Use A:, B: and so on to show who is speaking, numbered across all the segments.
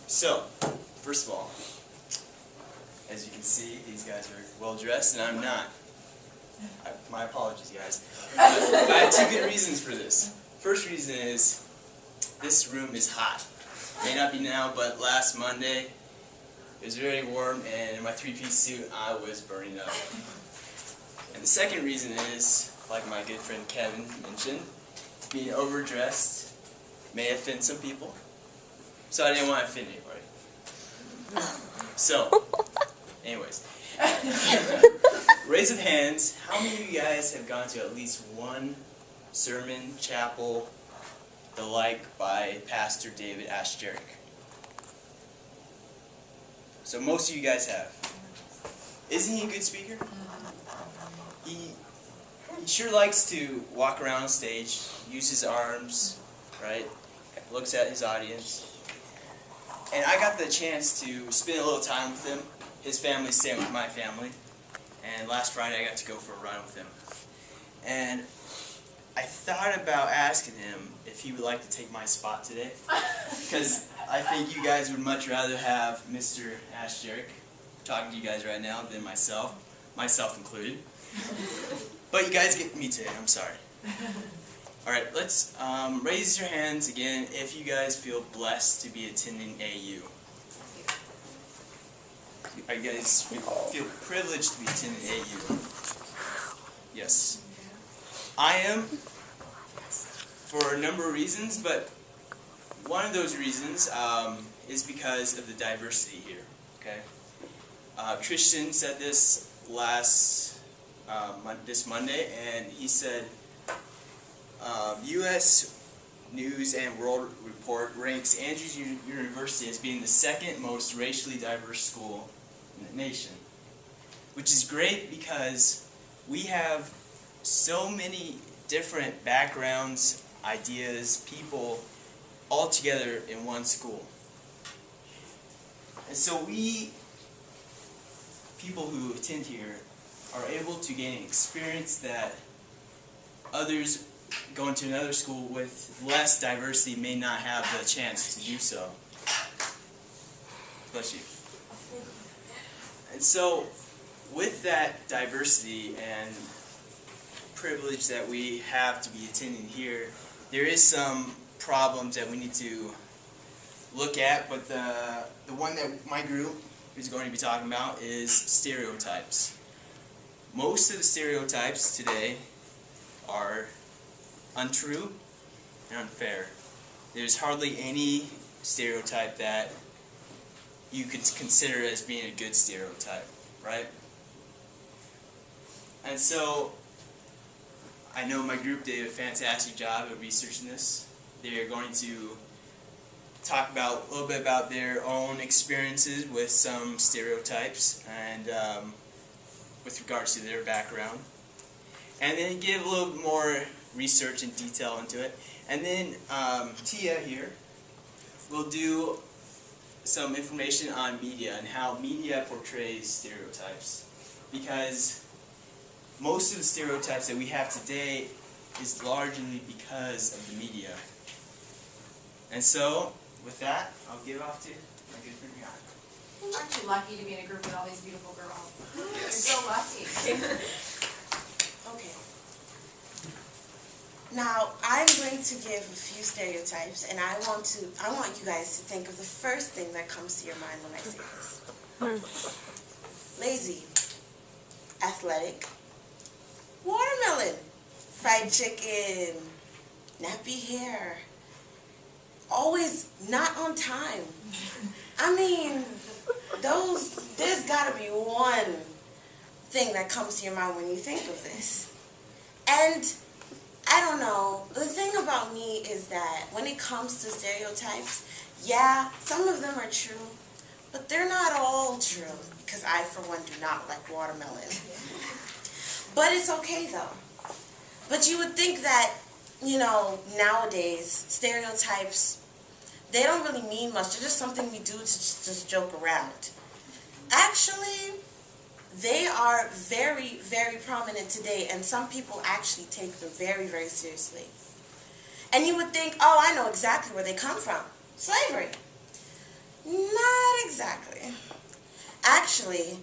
A: So, first of all, as you can see, these guys are well dressed and I'm not. My apologies, guys. I have two good reasons for this. First reason is this room is hot. May not be now, but last Monday it was very warm, and in my three-piece suit I was burning up. And the second reason is, like my good friend Kevin mentioned, being overdressed may offend some people, so I didn't want to offend anybody. So, anyways, raise of hands, how many of you guys have gone to at least one sermon, chapel, the like by Pastor David Asherick? So most of you guys have. Isn't he a good speaker? He sure likes to walk around on stage, use his arms, right? Looks at his audience. And I got the chance to spend a little time with him. His family's staying with my family. And last Friday I got to go for a run with him. And I thought about asking him if he would like to take my spot today. Because I think you guys would much rather have Mr. Asherick talking to you guys right now than myself included. But you guys get me today, I'm sorry. Alright, let's raise your hands again if you guys feel blessed to be attending AU. Are you guys feel privileged to be attending AU? Yes. I am, for a number of reasons, but one of those reasons is because of the diversity here. Okay. Christian said this this Monday, and he said, U.S. News and World Report ranks Andrews University as being the second most racially diverse school in the nation, which is great because we have so many different backgrounds, ideas, people all together in one school. And so we, people who attend here, are able to gain experience that others going to another school with less diversity may not have the chance to do so. Bless you. And so, with that diversity and privilege that we have to be attending here, there is some problems that we need to look at, but the one that my group is going to be talking about is stereotypes. Most of the stereotypes today are untrue and unfair. There's hardly any stereotype that you could consider as being a good stereotype, right? And so, I know my group did a fantastic job of researching this. They're going to talk about a little bit about their own experiences with some stereotypes and with regards to their background. And then give a little more research and detail into it. And then Tia here will do some information on media and how media portrays stereotypes. Because most of the stereotypes that we have today is largely because of the media. And so, with that, I'll give off to my good friend Rihanna.
B: Aren't you lucky to be in a group with all these beautiful girls?
A: Yes.
B: You're so lucky.
C: Okay. Now, I'm going to give a few stereotypes, and I want you guys to think of the first thing that comes to your mind when I say this. Lazy, athletic, watermelon, fried chicken, nappy hair, always not on time. I mean, there's got to be one thing that comes to your mind when you think of this. And I don't know, the thing about me is that when it comes to stereotypes, yeah, some of them are true, but they're not all true, because I, for one, do not like watermelon. But it's okay, though. But you would think that, you know, nowadays, stereotypes, they don't really mean much. They're just something we do to just joke around. Actually, they are very, very prominent today, and some people actually take them very, very seriously. And you would think, oh, I know exactly where they come from. Slavery. Not exactly. Actually,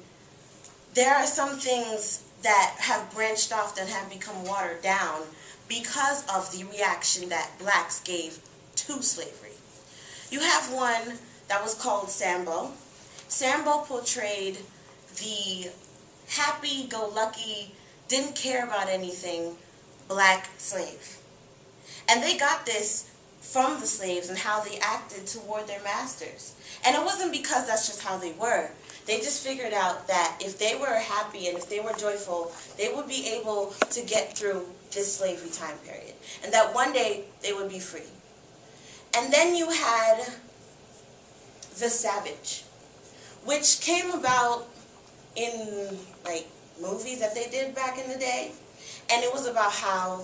C: there are some things that have branched off and have become watered down because of the reaction that blacks gave to slavery. You have one that was called Sambo. Sambo portrayed the happy-go-lucky, didn't care about anything black slave. And they got this from the slaves and how they acted toward their masters. And it wasn't because that's just how they were. They just figured out that if they were happy and if they were joyful, they would be able to get through this slavery time period. And that one day they would be free. And then you had the savage, which came about in like movies that they did back in the day. And it was about how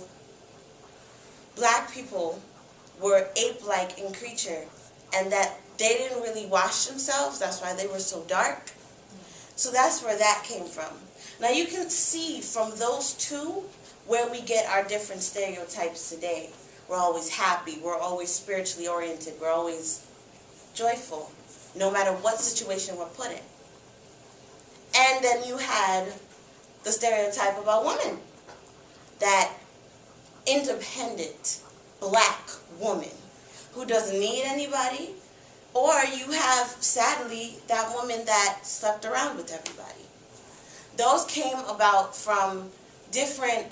C: black people were ape-like in creature and that they didn't really wash themselves. That's why they were so dark. So that's where that came from. Now you can see from those two where we get our different stereotypes today. We're always happy. We're always spiritually oriented. We're always joyful, no matter what situation we're put in. And then you had the stereotype about women. That independent black woman who doesn't need anybody. Or you have, sadly, that woman that slept around with everybody. Those came about from different,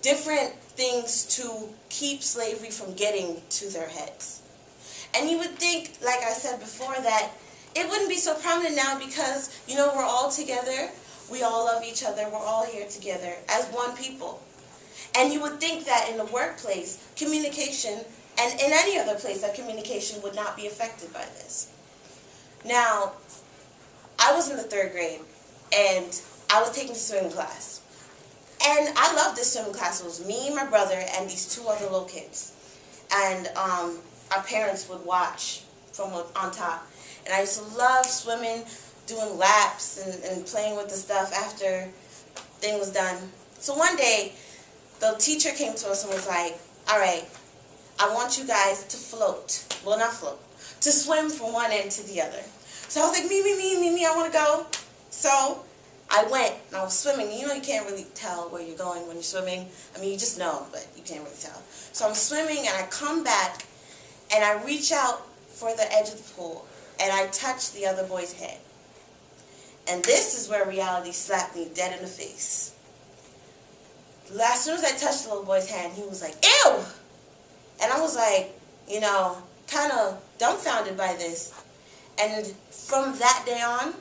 C: different things to keep slavery from getting to their heads. And you would think, like I said before, that it wouldn't be so prominent now because, you know, we're all together. We all love each other. We're all here together as one people. And you would think that in the workplace, communication, and in any other place, that communication would not be affected by this. Now, I was in the 3rd grade, and I was taking swimming class. And I loved this swimming class. It was me, my brother, and these 2 other little kids. And our parents would watch from on top. And I used to love swimming, doing laps, and playing with the stuff after thing was done. So one day, the teacher came to us and was like, all right, I want you guys to float. Well, not float. To swim from one end to the other. So I was like, me, I want to go. So I went and I was swimming. You know, you can't really tell where you're going when you're swimming. I mean, you just know, but you can't really tell. So I'm swimming and I come back and I reach out for the edge of the pool and I touch the other boy's head. And this is where reality slapped me dead in the face. As soon as I touched the little boy's hand, he was like, ew! And I was like, you know, kind of dumbfounded by this. And from that day on,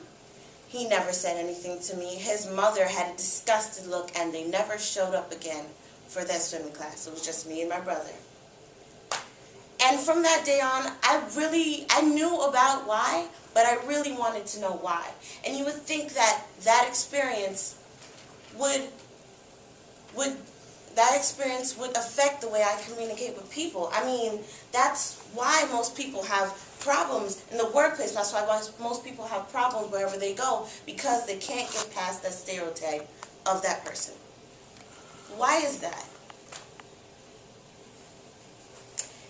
C: he never said anything to me. His mother had a disgusted look, and they never showed up again for that swimming class. It was just me and my brother. And from that day on, I knew about why, but I really wanted to know why. And you would think that that experience would affect the way I communicate with people. I mean, that's why most people have problems in the workplace. That's why most people have problems wherever they go, because they can't get past that stereotype of that person. Why is that?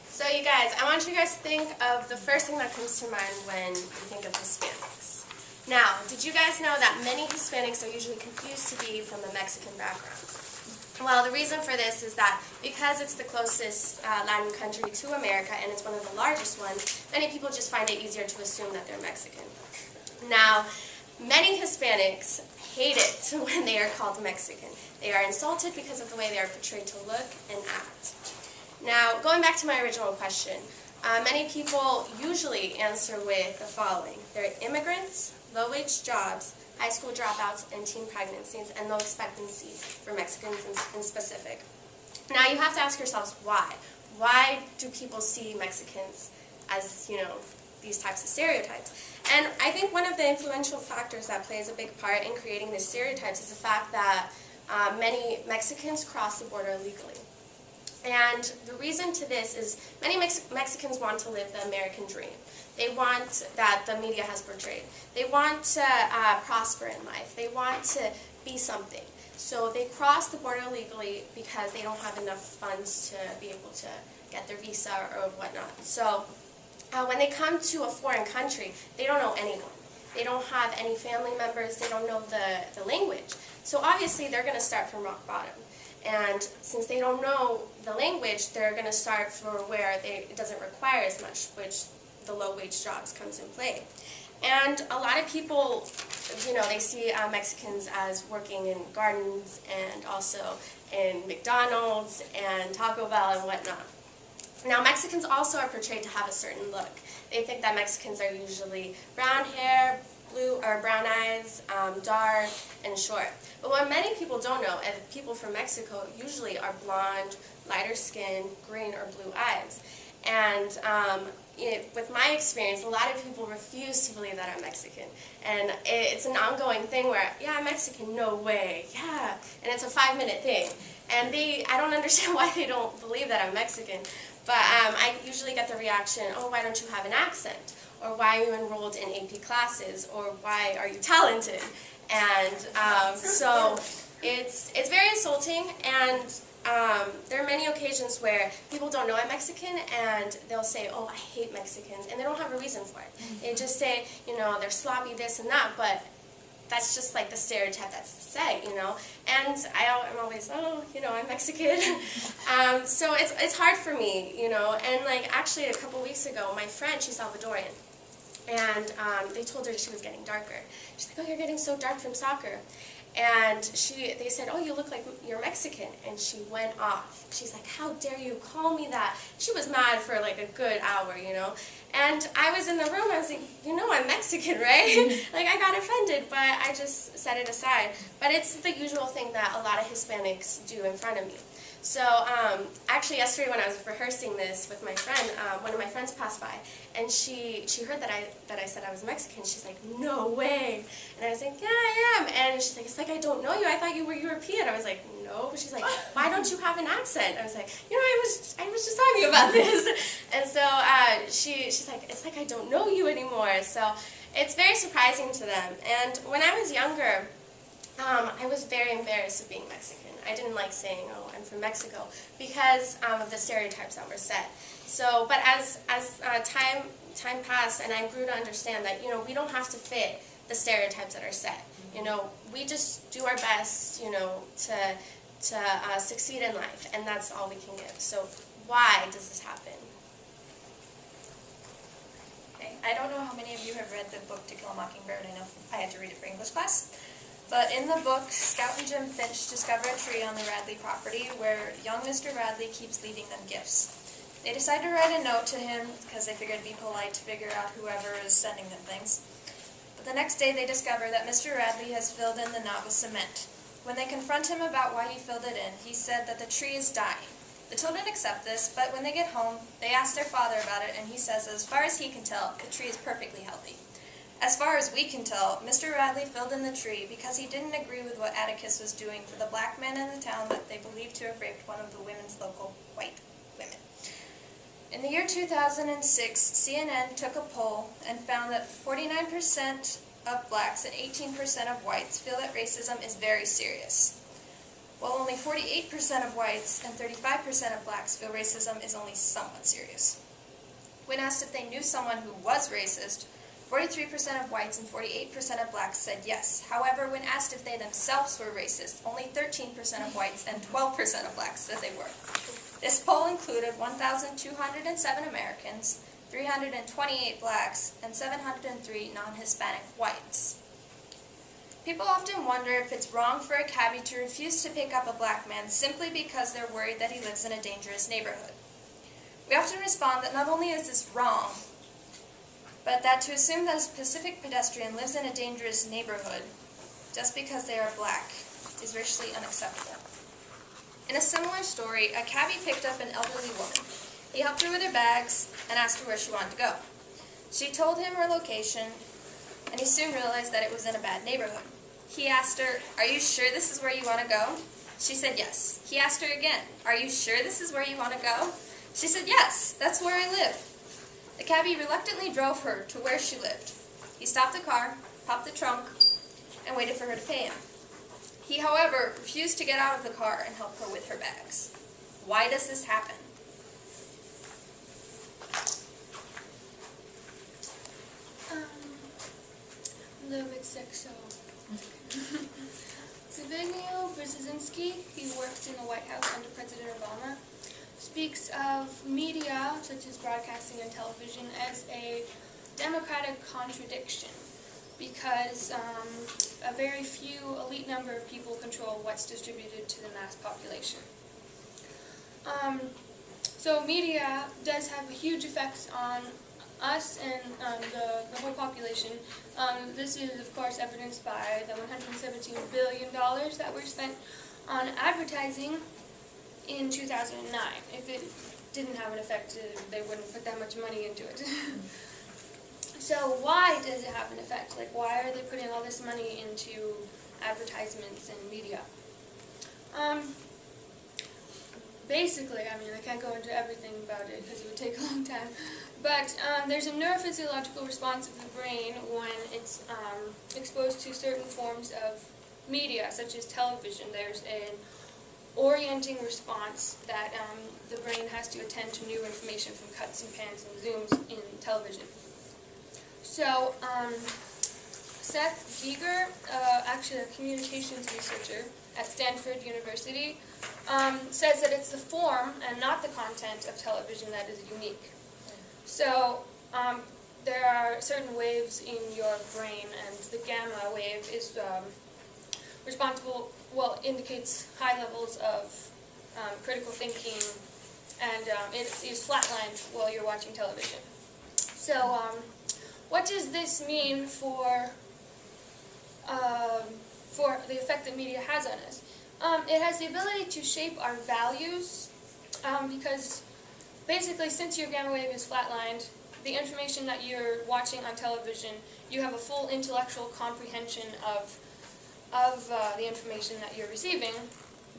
D: So you guys, I want you guys to think of the first thing that comes to mind when you think of Hispanics. Now, did you guys know that many Hispanics are usually confused to be from a Mexican background? Well, the reason for this is that because it's the closest Latin country to America and it's one of the largest ones, many people just find it easier to assume that they're Mexican. Now, many Hispanics hate it when they are called Mexican. They are insulted because of the way they are portrayed to look and act. Now, going back to my original question, many people usually answer with the following. They're immigrants, low-wage jobs, high school dropouts, and teen pregnancies, and low expectancy for Mexicans in specific. Now, you have to ask yourselves why. Why do people see Mexicans as, you know, these types of stereotypes? And I think one of the influential factors that plays a big part in creating these stereotypes is the fact that many Mexicans cross the border illegally. And the reason to this is many Mexicans want to live the American dream. They want that the media has portrayed. They want to prosper in life. They want to be something. So they cross the border illegally because they don't have enough funds to be able to get their visa or whatnot. So when they come to a foreign country, they don't know anyone. They don't have any family members. They don't know the language. So obviously, they're going to start from rock bottom. And since they don't know the language, they're going to start for where it doesn't require as much, which the low-wage jobs comes in play. And a lot of people, they see Mexicans as working in gardens and also in McDonald's and Taco Bell and whatnot. Now, Mexicans also are portrayed to have a certain look. They think that Mexicans are usually brown hair, blue or brown eyes, dark, and short. But what many people don't know is people from Mexico usually are blonde, lighter skin, green or blue eyes. And with my experience, a lot of people refuse to believe that I'm Mexican. And it's an ongoing thing where, yeah, I'm Mexican, no way, yeah. And it's a 5-minute thing. And I don't understand why they don't believe that I'm Mexican. But I usually get the reaction, oh, why don't you have an accent? Or why are you enrolled in AP classes? Or why are you talented? And so it's very insulting, and there are many occasions where people don't know I'm Mexican, and they'll say, oh, I hate Mexicans, and they don't have a reason for it. They just say, they're sloppy, this and that, but that's just like the stereotype that's said, And I'm always, oh, I'm Mexican. So it's hard for me, And like actually a couple weeks ago, my friend, she's Salvadorian, and they told her she was getting darker. She's like, oh, you're getting so dark from soccer. And they said, oh, you look like you're Mexican. And she went off. She's like, how dare you call me that? She was mad for like a good hour, And I was in the room, I was like, I'm Mexican, right? Like, I got offended, but I just set it aside. But it's the usual thing that a lot of Hispanics do in front of me. So actually yesterday when I was rehearsing this with my friend, one of my friends passed by, and she heard that I said I was Mexican. She's like, no way. And I was like, yeah, I am. And she's like, it's like I don't know you. I thought you were European. I was like, no. But she's like, why don't you have an accent? I was like, I was just talking about this. And so she's like, it's like I don't know you anymore. So it's very surprising to them. And when I was younger, I was very embarrassed of being Mexican. I didn't like saying, oh, I'm from Mexico, because of the stereotypes that were set. So, but as time passed, and I grew to understand that, we don't have to fit the stereotypes that are set. We just do our best, to succeed in life, and that's all we can give. So, why does this happen?
E: Okay. I don't know how many of you have read the book To Kill a Mockingbird. I know I had to read it for English class. But in the book, Scout and Jim Finch discover a tree on the Radley property where young Mr. Radley keeps leaving them gifts. They decide to write a note to him because they figured it'd be polite to figure out whoever is sending them things. But the next day they discover that Mr. Radley has filled in the knot with cement. When they confront him about why he filled it in, he said that the tree is dying. The children accept this, but when they get home, they ask their father about it, and he says that as far as he can tell, the tree is perfectly healthy. As far as we can tell, Mr. Radley filled in the tree because he didn't agree with what Atticus was doing for the black men in the town that they believed to have raped one of the women's local white women. In the year 2006, CNN took a poll and found that 49% of blacks and 18% of whites feel that racism is very serious, while only 48% of whites and 35% of blacks feel racism is only somewhat serious. When asked if they knew someone who was racist, 43% of whites and 48% of blacks said yes. However, when asked if they themselves were racist, only 13% of whites and 12% of blacks said they were. This poll included 1,207 Americans, 328 blacks, and 703 non-Hispanic whites. People often wonder if it's wrong for a cabbie to refuse to pick up a black man simply because they're worried that he lives in a dangerous neighborhood. We often respond that not only is this wrong, but that to assume that a specific pedestrian lives in a dangerous neighborhood just because they are black is racially unacceptable. In a similar story, a cabbie picked up an elderly woman. He helped her with her bags and asked her where she wanted to go. She told him her location, and he soon realized that it was in a bad neighborhood. He asked her, "Are you sure this is where you want to go?" She said yes. He asked her again, "Are you sure this is where you want to go?" She said, "Yes, that's where I live." The cabbie reluctantly drove her to where she lived. He stopped the car, popped the trunk, and waited for her to pay him. He, however, refused to get out of the car and help her with her bags. Why does this happen?
F: sick, so. Zbigniew Brzezinski, he worked in the White House under President Obama, speaks of media, such as broadcasting and television, as a democratic contradiction because a very few elite number of people control what's distributed to the mass population. So media does have a huge effect on us and the whole population. This is, of course, evidenced by the $117 billion that were spent on advertising in 2009. If it didn't have an effect, they wouldn't put that much money into it. So why does it have an effect? Like, why are they putting all this money into advertisements and media? Basically, I mean, I can't go into everything about it because it would take a long time, but there's a neurophysiological response of the brain when it's exposed to certain forms of media, such as television. There's an orienting response that the brain has to attend to new information from cuts and pans and zooms in television. So, Seth Giger, actually a communications researcher at Stanford University, says that it's the form and not the content of television that is unique. So there are certain waves in your brain, and the gamma wave is responsible, well, indicates high levels of critical thinking, and it is flatlined while you're watching television. So what does this mean for the effect that media has on us? It has the ability to shape our values because basically, since your gamma wave is flatlined, the information that you're watching on television, you have a full intellectual comprehension of the information that you're receiving,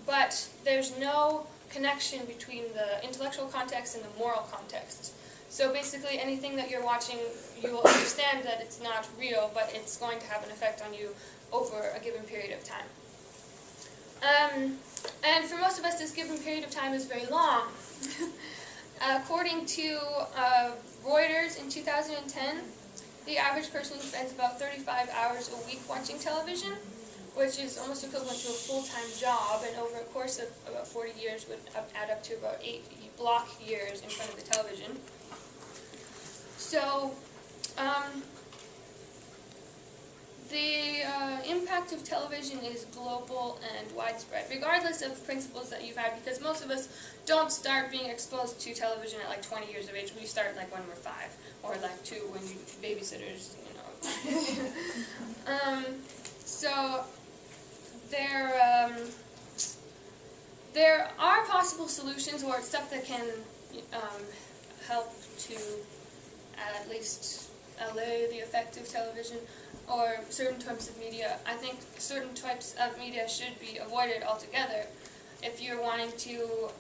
F: but there's no connection between the intellectual context and the moral context. So basically, anything that you're watching, you will understand that it's not real, but it's going to have an effect on you over a given period of time. And for most of us, this given period of time is very long. According to Reuters in 2010, the average person spends about 35 hours a week watching television, which is almost equivalent to a full-time job, and over a course of about 40 years would add up to about 8 block years in front of the television. So, the impact of television is global and widespread, regardless of principles that you've had, because most of us don't start being exposed to television at like 20 years of age. We start like when we're 5, or like 2 when you babysitters, you know. So there are possible solutions or stuff that can help to at least allay the effect of television or certain types of media. I think certain types of media should be avoided altogether. If you're wanting to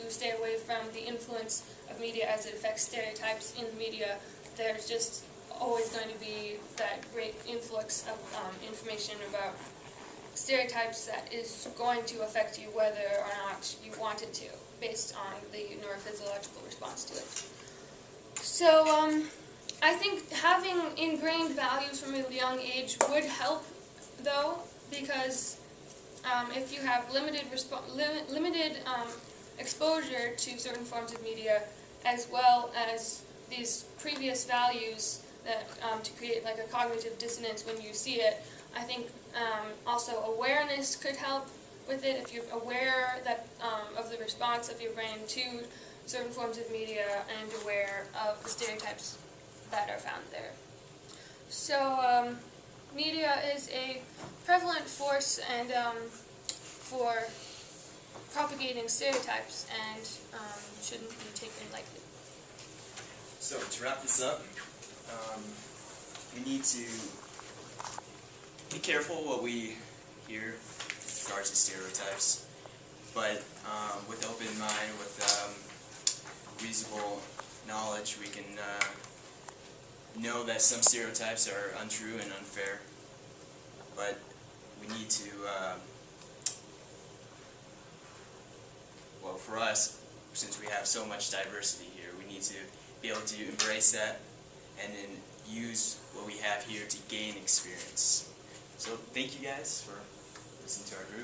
F: stay away from the influence of media as it affects stereotypes in the media, there's just always going to be that great influx of information about stereotypes that is going to affect you whether or not you want it to, based on the neurophysiological response to it. So I think having ingrained values from a young age would help, though, because if you have limited exposure to certain forms of media, as well as these previous values that to create like a cognitive dissonance when you see it, I think also awareness could help with it. If you're aware that of the response of your brain to certain forms of media and aware of the stereotypes that are found there. So media is a prevalent force and for propagating stereotypes and shouldn't be taken lightly.
A: So to wrap this up, we need to be careful what we hear in regards to stereotypes, but with open mind, with reasonable knowledge, we can know that some stereotypes are untrue and unfair, but we need to, well, for us, since we have so much diversity here, we need to be able to embrace that and then use what we have here to gain experience. So thank you guys for listening to our group.